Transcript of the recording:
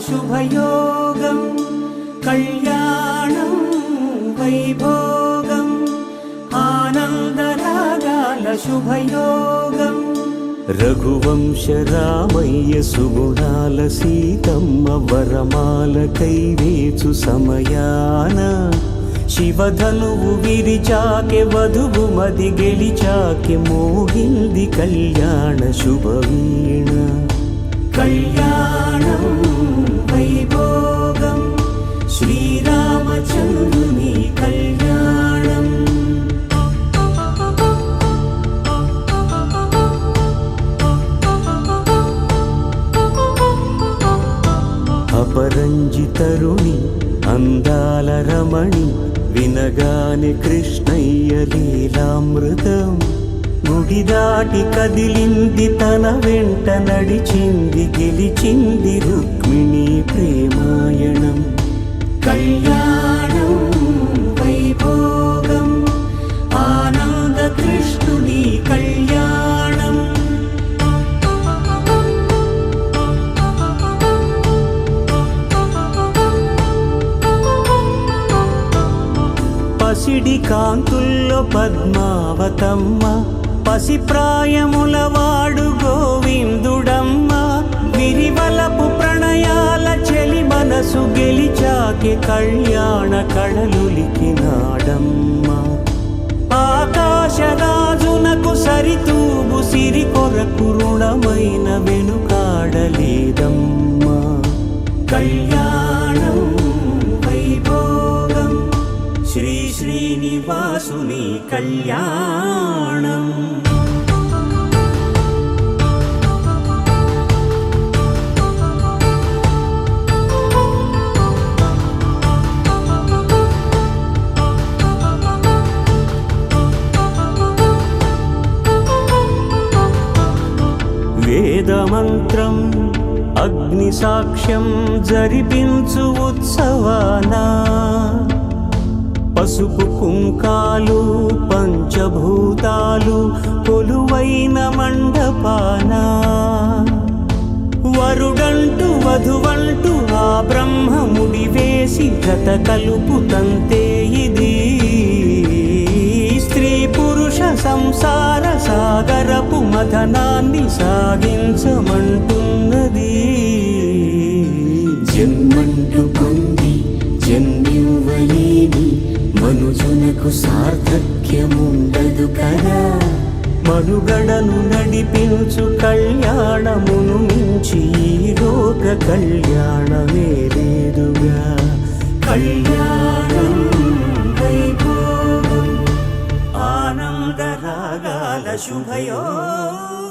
శుభయోగం కళ్యాణం వైభోగం ఆనందరాగాల శుభయోగం రఘువంశ రామయ్య సుగుణాల సీతమ్మ వరమాల కైవేచు సమయాన శివధనువు విరిచాకె వధువు మది గెలిచాకె మోగింది కళ్యాణ శుభవీణ కళ్యాణం వైభోగం శ్రీరామచంద్రుని కళ్యాణం అపరంజితరుణి అందాల రమణి వినగానే కృష్ణయ్య లీలామృతం గుడి దాటి కదిలింది తన వెంట నడిచింది గెలిచింది రుక్మిణి ప్రేమాయణం కళ్యాణం వైభోగం ఆనంద కృష్ణుని కళ్యాణం పసిడి కాంతుల్లో పద్మావతమ్మ పసిప్రాయముల వాడు గోవిందుడమ్మ విరివలపు ప్రణయాల చెలి మనసు గెలిచాకె కళ్యాణ కళలులికినాడమ్మ ఆకాశరాజునకు సరితూగు సిరి కొరకు రుణమైన వెనుకాడలేదమ్మ కళ్యాణం వైభోగం శ్రీ శ్రీనివాసుని కళ్యాణం వేదమంత్రం అగ్ని సాక్ష్యం జరిపించు ఉత్సవానా పసుపు కుంకాలు పంచభూతాలు కొలువైన మండపాన వరుడంటూ వధువంటూ ఆ బ్రహ్మముడి వేసి గత కలుపు తంతే ఇది స్త్రీ పురుష సంసార సాగరపు మథనాన్ని సాగించమంటున్నది జన్మంటూ పొంది జన్మివ్వలేని మనుజునకు సార్థక్యముండదు కదా మనుగడను నడిపించు కళ్యాణమును మించి ఈ లోక కళ్యాణమే లేదుగా కళ్యాణం వైభోగం ఆనందరాగాల శుభయోగం